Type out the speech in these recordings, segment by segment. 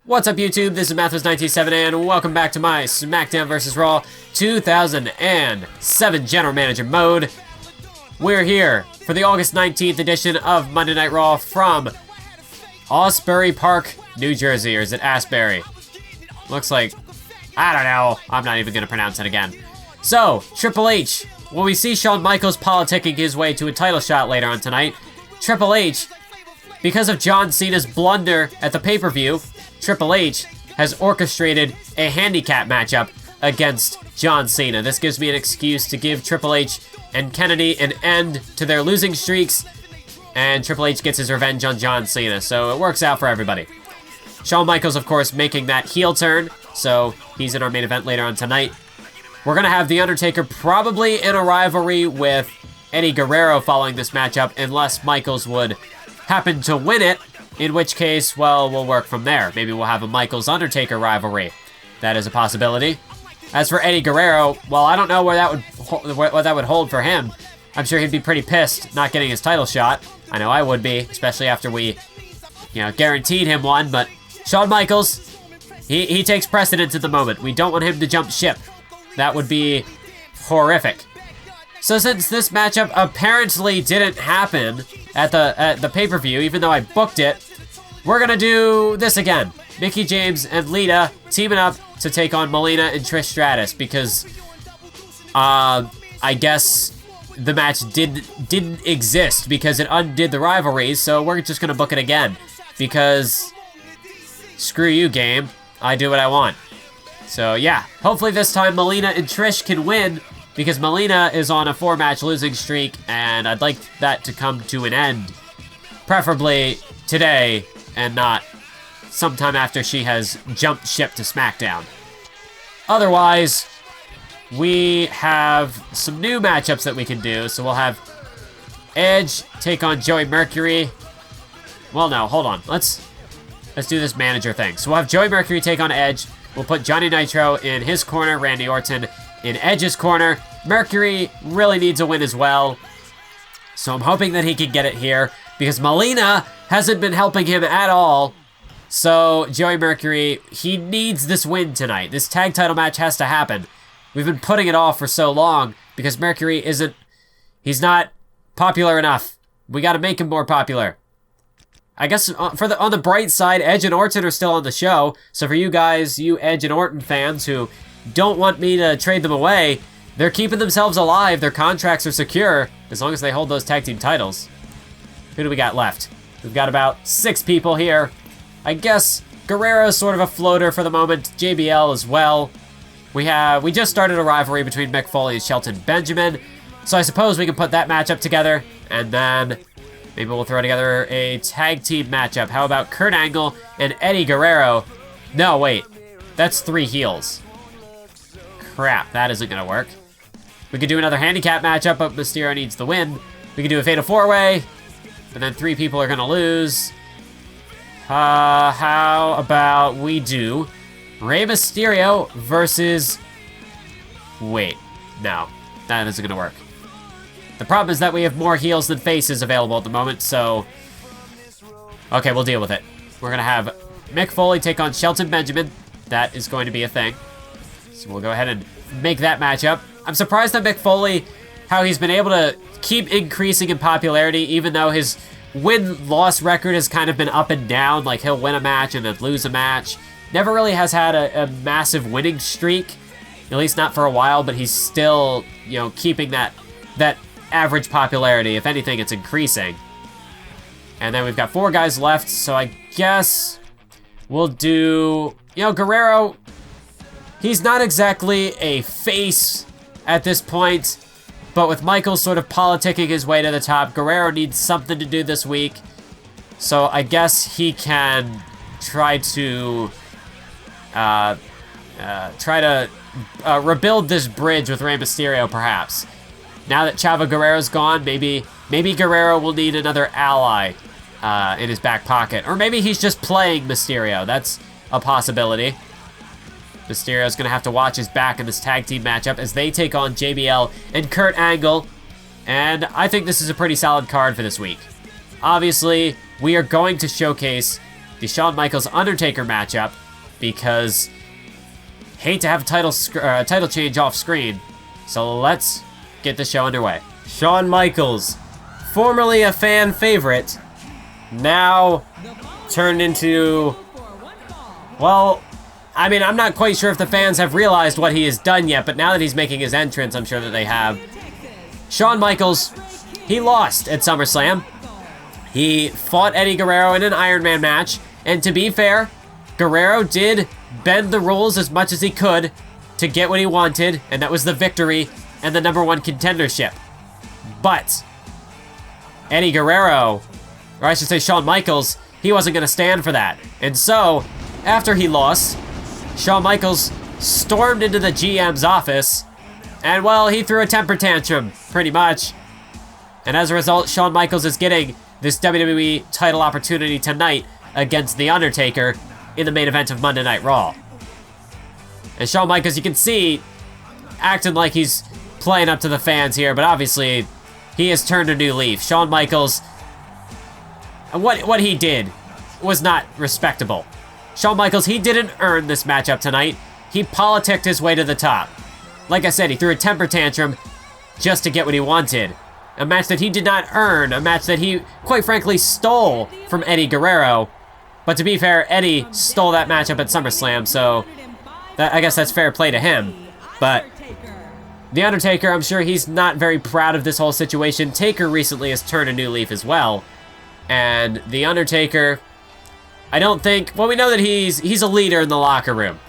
What's up, YouTube? This is Mathos197, and welcome back to my SmackDown vs. Raw 2007 General Manager mode. We're here for the August 19th edition of Monday Night Raw from Asbury Park, New Jersey, or is it Asbury? Looks like, I don't know. I'm not even going to pronounce it again. So, Triple H, when we see Shawn Michaels politicking his way to a title shot later on tonight, Triple H, because of John Cena's blunder at the pay-per-view, Triple H has orchestrated a handicap matchup against John Cena. This gives me an excuse to give Triple H and Kennedy an end to their losing streaks, and Triple H gets his revenge on John Cena, so it works out for everybody. Shawn Michaels, of course, making that heel turn, so he's in our main event later on tonight. We're going to have The Undertaker probably in a rivalry with Eddie Guerrero following this matchup, unless Michaels would happen to win it, in which case, well, we'll work from there. Maybe we'll have a Michaels-Undertaker rivalry. That is a possibility. As for Eddie Guerrero, well, I don't know where that what that would hold for him. I'm sure he'd be pretty pissed not getting his title shot. I know I would be, especially after we, guaranteed him one, but Shawn Michaels, he takes precedence at the moment. We don't want him to jump ship. That would be horrific. So since this matchup apparently didn't happen at the pay-per-view, even though I booked it, we're gonna do this again. Mickie James and Lita teaming up to take on Melina and Trish Stratus because I guess the match didn't exist because it undid the rivalries, so we're just gonna book it again because screw you, game. I do what I want. So yeah, hopefully this time Melina and Trish can win, because Melina is on a 4-match losing streak, and I'd like that to come to an end. Preferably today, and not sometime after she has jumped ship to SmackDown. Otherwise, we have some new matchups that we can do. So we'll have Edge take on Joey Mercury. Well, no, hold on. Let's do this manager thing. So we'll have Joey Mercury take on Edge. We'll put Johnny Nitro in his corner, Randy Orton in Edge's corner. Mercury really needs a win as well, so I'm hoping that he can get it here, because Melina hasn't been helping him at all. So Joey Mercury, he needs this win tonight. This tag title match has to happen. We've been putting it off for so long because Mercury he's not popular enough. We got to make him more popular. I guess on the bright side, Edge and Orton are still on the show. So for you guys, you Edge and Orton fans who don't want me to trade them away, they're keeping themselves alive. Their contracts are secure as long as they hold those tag team titles. Who do we got left? We've got about 6 people here. I guess Guerrero's sort of a floater for the moment. JBL as well. We just started a rivalry between Mick Foley and Shelton Benjamin, so I suppose we can put that matchup together, and then maybe we'll throw together a tag team matchup. How about Kurt Angle and Eddie Guerrero? No, wait. That's 3 heels. Crap, that isn't going to work. We could do another handicap matchup, but Mysterio needs the win. We could do a Fatal 4-Way, but then 3 people are going to lose. How about we do Rey Mysterio versus... Wait, no, that isn't going to work. The problem is that we have more heels than faces available at the moment, so... Okay, we'll deal with it. We're going to have Mick Foley take on Shelton Benjamin. That is going to be a thing. So we'll go ahead and make that matchup. I'm surprised that Mick Foley, how he's been able to keep increasing in popularity, even though his win-loss record has kind of been up and down. Like, he'll win a match and then lose a match. Never really has had a massive winning streak, at least not for a while, but he's still, keeping that average popularity. If anything, it's increasing. And then we've got 4 guys left, so I guess we'll do, Guerrero. He's not exactly a face at this point, but with Michaels sort of politicking his way to the top, Guerrero needs something to do this week. So I guess he can try to rebuild this bridge with Rey Mysterio, perhaps. Now that Chavo Guerrero's gone, maybe Guerrero will need another ally in his back pocket. Or maybe he's just playing Mysterio. That's a possibility. Mysterio's going to have to watch his back in this tag team matchup as they take on JBL and Kurt Angle. And I think this is a pretty solid card for this week. Obviously, we are going to showcase the Shawn Michaels Undertaker matchup because hate to have a title change off screen. So let's get the show underway. Shawn Michaels, formerly a fan favorite, now turned into, well, I mean, I'm not quite sure if the fans have realized what he has done yet, but now that he's making his entrance, I'm sure that they have. Shawn Michaels, he lost at SummerSlam. He fought Eddie Guerrero in an Iron Man match, and to be fair, Guerrero did bend the rules as much as he could to get what he wanted, and that was the victory and the #1 contendership. But Eddie Guerrero, or I should say Shawn Michaels, he wasn't going to stand for that. And so, after he lost, Shawn Michaels stormed into the GM's office, and well, he threw a temper tantrum, pretty much. And as a result, Shawn Michaels is getting this WWE title opportunity tonight against The Undertaker in the main event of Monday Night Raw. And Shawn Michaels, you can see, acting like he's playing up to the fans here, but obviously, he has turned a new leaf. Shawn Michaels, what he did was not respectable. Shawn Michaels, he didn't earn this matchup tonight. He politicked his way to the top. Like I said, he threw a temper tantrum just to get what he wanted. A match that he did not earn, a match that he, quite frankly, stole from Eddie Guerrero. But to be fair, Eddie stole that matchup at SummerSlam, so I guess that's fair play to him. But The Undertaker, I'm sure he's not very proud of this whole situation. Taker recently has turned a new leaf as well. And The Undertaker, I don't think, well, we know that he's a leader in the locker room.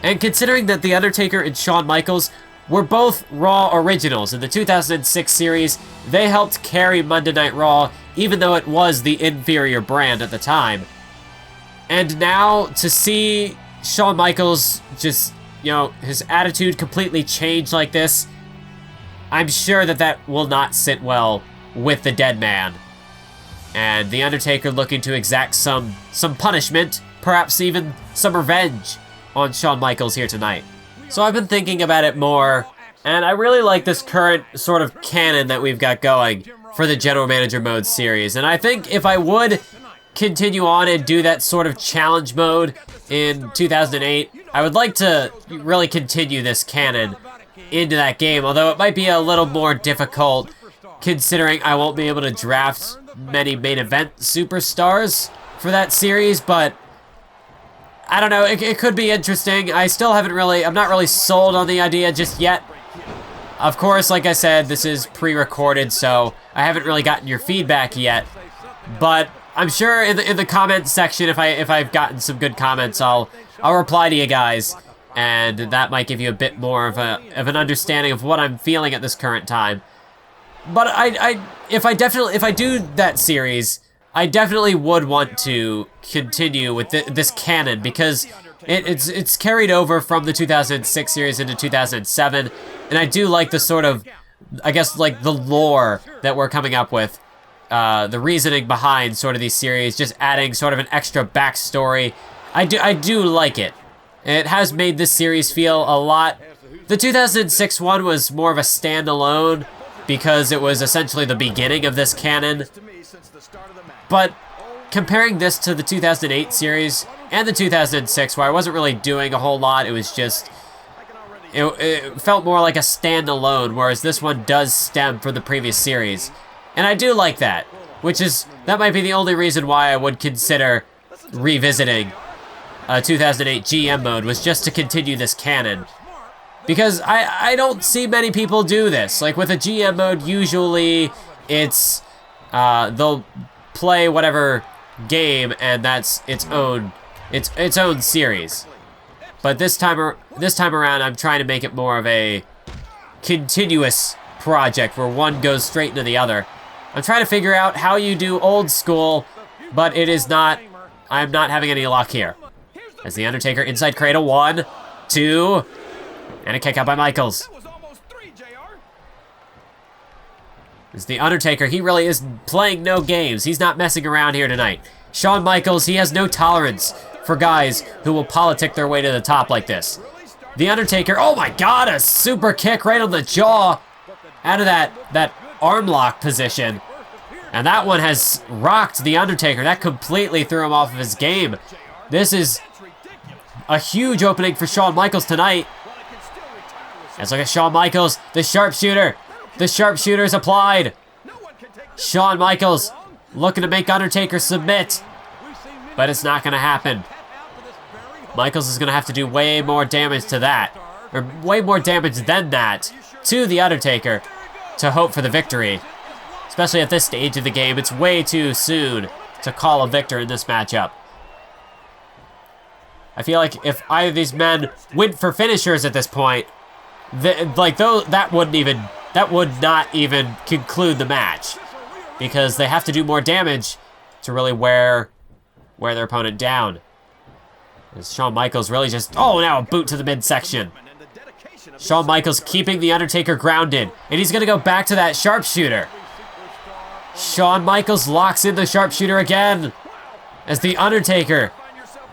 And considering that The Undertaker and Shawn Michaels were both Raw originals in the 2006 series, they helped carry Monday Night Raw, even though it was the inferior brand at the time. And now to see Shawn Michaels just, you know, his attitude completely change like this, I'm sure that that will not sit well with the dead man. And The Undertaker looking to exact some punishment, perhaps even some revenge on Shawn Michaels here tonight. So I've been thinking about it more, and I really like this current sort of canon that we've got going for the General Manager Mode series. And I think if I would continue on and do that sort of challenge mode in 2008, I would like to really continue this canon into that game, although it might be a little more difficult considering I won't be able to draft many main event superstars for that series, but I don't know, it could be interesting. I still haven't really, I'm not really sold on the idea just yet. Of course, like I said, this is pre-recorded, so I haven't really gotten your feedback yet, but I'm sure in the comments section, if I've gotten some good comments, I'll reply to you guys, and that might give you a bit more of an understanding of what I'm feeling at this current time. But if I do that series, I definitely would want to continue with this canon because it's carried over from the 2006 series into 2007, and I do like the sort of, I guess, like the lore that we're coming up with. The reasoning behind sort of these series, just adding sort of an extra backstory. I do like it. It has made this series feel a lot. The 2006 one was more of a standalone because it was essentially the beginning of this canon. But comparing this to the 2008 series and the 2006, where I wasn't really doing a whole lot, it was just, it felt more like a standalone, whereas this one does stem from the previous series. And I do like that, that might be the only reason why I would consider revisiting 2008 GM mode, was just to continue this canon. Because I don't see many people do this. Like with a GM mode, usually it's, they'll play whatever game and that's its own series. But this time around, I'm trying to make it more of a continuous project where one goes straight into the other. I'm trying to figure out how you do old school, but I'm not having any luck here. As The Undertaker inside cradle, 1, 2, and a kick out by Michaels. As The Undertaker, he really is playing no games. He's not messing around here tonight. Shawn Michaels, he has no tolerance for guys who will politic their way to the top like this. The Undertaker, oh my god, a super kick right on the jaw out of that arm lock position. And that one has rocked The Undertaker. That completely threw him off of his game. This is a huge opening for Shawn Michaels tonight. Let's look at Shawn Michaels, the sharpshooter. The sharpshooter is applied. Shawn Michaels looking to make Undertaker submit. But it's not going to happen. Michaels is going to have to do way more damage to that. Or way more damage than that to The Undertaker to hope for the victory. Especially at this stage of the game, it's way too soon to call a victor in this matchup. I feel like if either of these men went for finishers at this point, that would not even conclude the match, because they have to do more damage to really wear their opponent down. As Shawn Michaels really just, oh, now a boot to the midsection. Shawn Michaels keeping The Undertaker grounded, and he's gonna go back to that sharpshooter. Shawn Michaels locks in the sharpshooter again, as The Undertaker,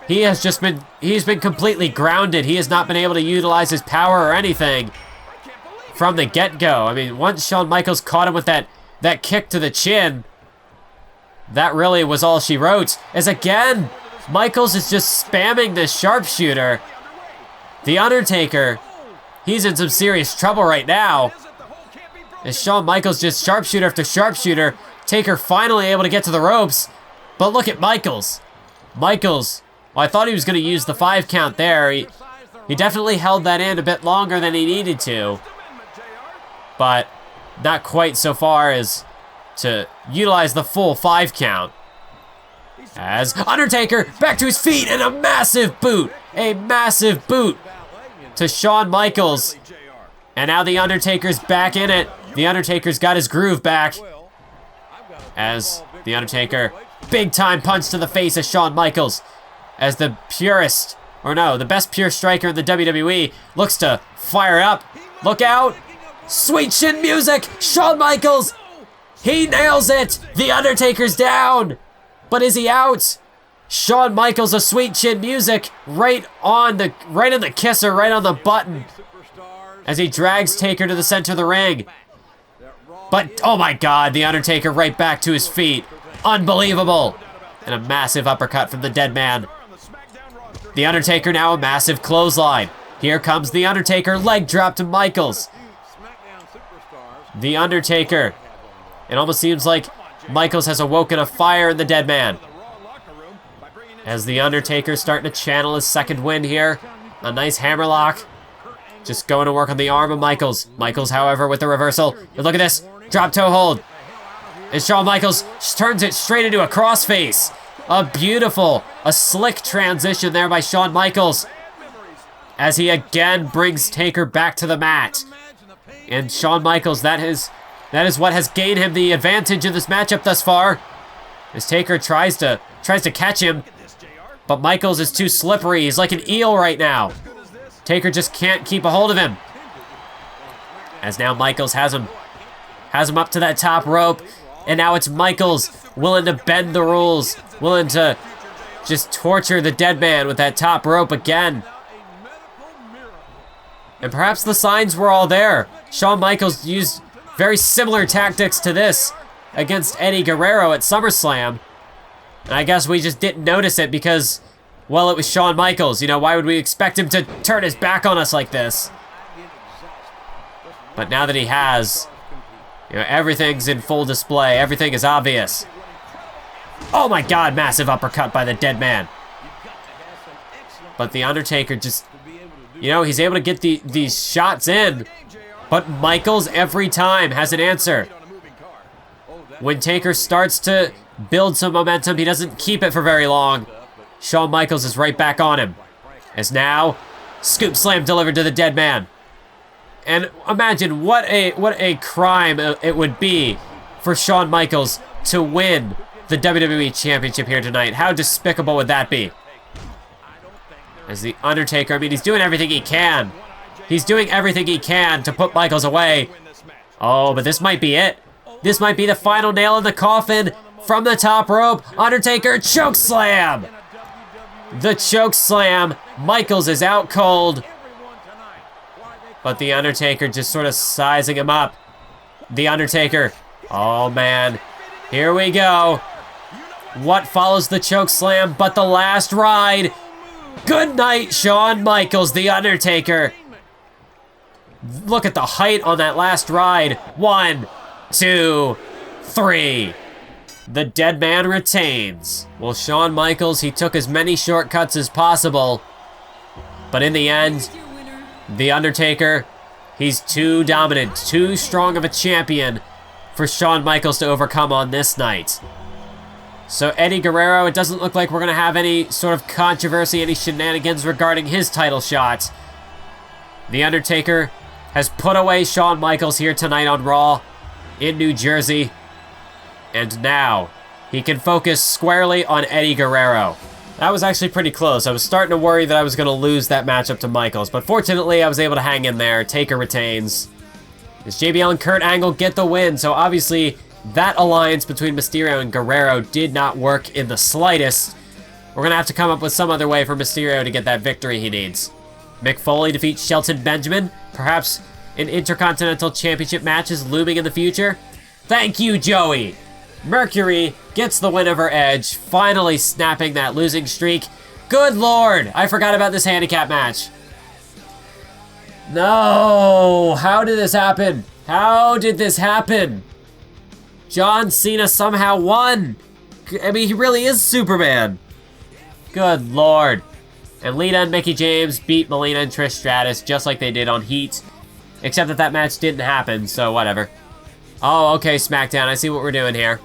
he's been completely grounded. He has not been able to utilize his power or anything from the get-go. I mean, once Shawn Michaels caught him with that kick to the chin, that really was all she wrote. As again, Michaels is just spamming this sharpshooter. The Undertaker, he's in some serious trouble right now. As Shawn Michaels just sharpshooter after sharpshooter, Taker finally able to get to the ropes. But look at Michaels. Michaels, well, I thought he was going to use the 5 count there. He definitely held that in a bit longer than he needed to. But not quite so far as to utilize the full 5 count. As Undertaker back to his feet and a massive boot. A massive boot to Shawn Michaels. And now The Undertaker's back in it. The Undertaker's got his groove back. As The Undertaker, big time punch to the face of Shawn Michaels. As the purest, or no, the best pure striker in the WWE looks to fire up. Look out. Sweet chin music. Shawn Michaels. He nails it. The Undertaker's down. But is he out? Shawn Michaels, a sweet chin music right in the kisser, right on the button. As he drags Taker to the center of the ring. But, oh my God, The Undertaker right back to his feet. Unbelievable. And a massive uppercut from the dead man. The Undertaker now a massive clothesline. Here comes The Undertaker, leg drop to Michaels. The Undertaker. It almost seems like Michaels has awoken a fire in the dead man. As The Undertaker starting to channel his second wind here. A nice hammerlock. Just going to work on the arm of Michaels. Michaels, however, with the reversal. And look at this. Drop toe hold. And Shawn Michaels just turns it straight into a crossface. A slick transition there by Shawn Michaels. As he again brings Taker back to the mat. And Shawn Michaels, that is what has gained him the advantage in this matchup thus far. As Taker tries to catch him. But Michaels is too slippery. He's like an eel right now. Taker just can't keep a hold of him. As now Michaels has him up to that top rope. And now it's Michaels willing to bend the rules. Willing to just torture the dead man with that top rope again. And perhaps the signs were all there. Shawn Michaels used very similar tactics to this against Eddie Guerrero at SummerSlam. And I guess we just didn't notice it because, well, it was Shawn Michaels. You know, why would we expect him to turn his back on us like this? But now that he has, you know, everything's in full display. Everything is obvious. Oh my God, massive uppercut by the dead man. But The Undertaker just, you know, he's able to get these shots in. But Michaels every time has an answer. When Taker starts to build some momentum, he doesn't keep it for very long. Shawn Michaels is right back on him. As now, scoop slam delivered to the dead man. And imagine what a crime it would be for Shawn Michaels to win the WWE Championship here tonight. How despicable would that be? As The Undertaker, I mean, he's doing everything he can. He's doing everything he can to put Michaels away. Oh, but this might be it. This might be the final nail in the coffin from the top rope. Undertaker choke slam. The choke slam. Michaels is out cold. But The Undertaker just sort of sizing him up. The Undertaker. Oh, man. Here we go. What follows the choke slam but the last ride? Good night, Shawn Michaels, The Undertaker. Look at the height on that last ride. 1, 2, 3. The dead man retains. Well, Shawn Michaels, he took as many shortcuts as possible. But in the end, The Undertaker, he's too dominant, too strong of a champion for Shawn Michaels to overcome on this night. So Eddie Guerrero, it doesn't look like we're going to have any sort of controversy, any shenanigans regarding his title shot. The Undertaker has put away Shawn Michaels here tonight on Raw in New Jersey. And now he can focus squarely on Eddie Guerrero. That was actually pretty close. I was starting to worry that I was going to lose that matchup to Michaels, but fortunately I was able to hang in there. Taker retains. Does JBL and Kurt Angle get the win? So obviously that alliance between Mysterio and Guerrero did not work in the slightest. We're going to have to come up with some other way for Mysterio to get that victory he needs. Mick Foley defeats Shelton Benjamin. Perhaps an Intercontinental Championship match is looming in the future. Thank you, Joey. Mercury gets the win over Edge, finally snapping that losing streak. Good Lord, I forgot about this handicap match. No, how did this happen? How did this happen? John Cena somehow won. I mean, he really is Superman. Good Lord. And Lita and Mickie James beat Melina and Trish Stratus just like they did on Heat. Except that that match didn't happen, so whatever. Oh, okay, SmackDown, I see what we're doing here.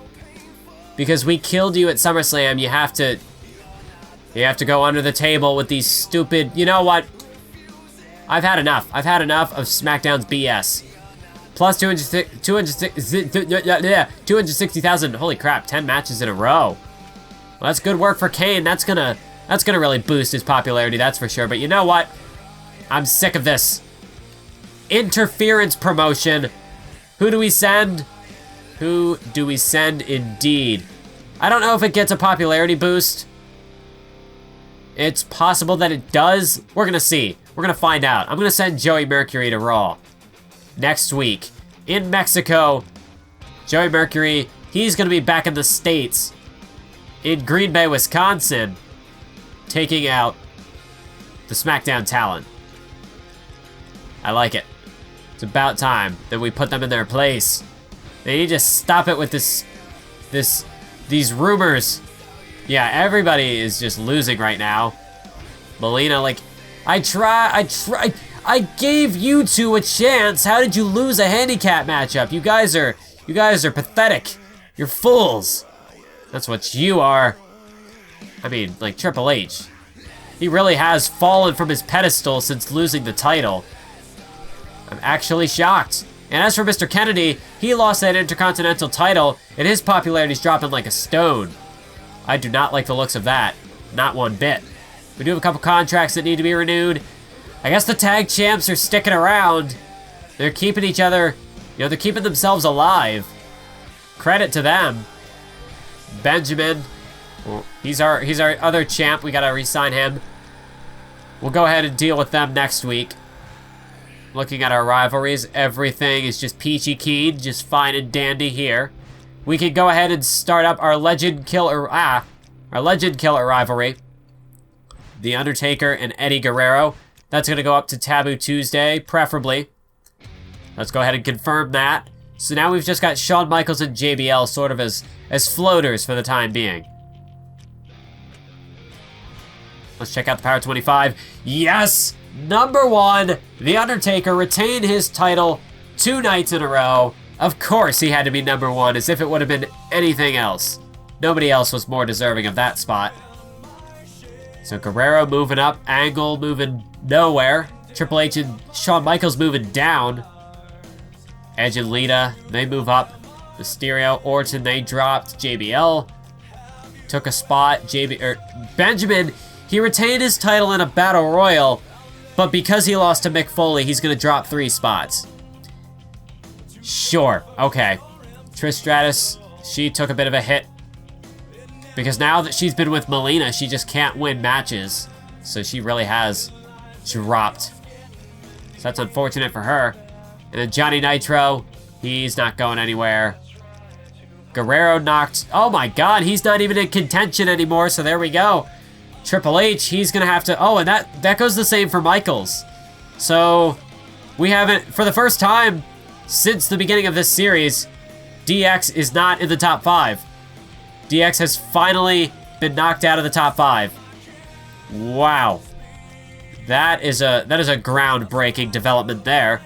Because we killed you at SummerSlam, you have to go under the table with these stupid... You know what? I've had enough. I've had enough of SmackDown's BS. Plus 260,000. Holy crap, 10 matches in a row. Well, that's good work for Kane. That's gonna really boost his popularity, that's for sure. But you know what? I'm sick of this. Interference promotion. Who do we send? Who do we send indeed? I don't know if it gets a popularity boost. It's possible that it does. We're gonna see. We're gonna find out. I'm gonna send Joey Mercury to Raw next week in Mexico. Joey Mercury, he's gonna be back in the States in Green Bay, Wisconsin, taking out the SmackDown talent. I like it. It's about time that we put them in their place. They need to stop it with these rumors. Yeah, everybody is just losing right now. Melina, like, I gave you two a chance. How did you lose a handicap matchup? You guys are pathetic. You're fools. That's what you are. I mean, like Triple H. He really has fallen from his pedestal since losing the title. I'm actually shocked. And as for Mr. Kennedy, he lost that Intercontinental title, and his popularity's dropping like a stone. I do not like the looks of that. Not one bit. We do have a couple contracts that need to be renewed. I guess the tag champs are sticking around. They're keeping each other, they're keeping themselves alive. Credit to them. Benjamin, well, he's our other champ. We gotta re-sign him. We'll go ahead and deal with them next week. Looking at our rivalries, everything is just peachy keen, just fine and dandy here. We can go ahead and start up our Legend Killer rivalry. The Undertaker and Eddie Guerrero. That's gonna go up to Taboo Tuesday, preferably. Let's go ahead and confirm that. So now we've just got Shawn Michaels and JBL sort of as floaters for the time being. Let's check out the Power 25. Yes! Number 1, The Undertaker retained his title 2 nights in a row. Of course he had to be number 1, as if it would have been anything else. Nobody else was more deserving of that spot. So Guerrero moving up, Angle moving nowhere. Triple H and Shawn Michaels moving down. Edge and Lita, they move up. Mysterio, Orton, they dropped. JBL took a spot. Benjamin, he retained his title in a battle royal, but because he lost to Mick Foley, he's gonna drop 3 spots. Sure, okay. Trish Stratus, she took a bit of a hit. Because now that she's been with Melina, she just can't win matches. So she really has dropped. So that's unfortunate for her. And then Johnny Nitro, he's not going anywhere. Guerrero knocked... Oh my god, he's not even in contention anymore, so there we go. Triple H, he's gonna have to... Oh, and that goes the same for Michaels. So, we haven't... For the first time since the beginning of this series, DX is not in the top 5. DX has finally been knocked out of the top 5. Wow. That is a groundbreaking development there.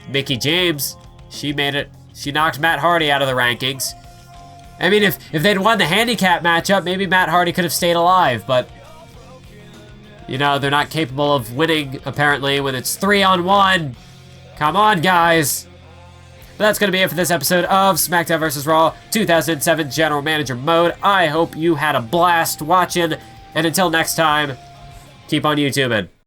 Mickie James, she made it. She knocked Matt Hardy out of the rankings. I mean, if they'd won the handicap matchup, maybe Matt Hardy could have stayed alive, but... You know, they're not capable of winning, apparently, when it's 3-on-1. Come on, guys. But that's going to be it for this episode of SmackDown vs. Raw 2007 General Manager Mode. I hope you had a blast watching, and until next time, keep on YouTubing.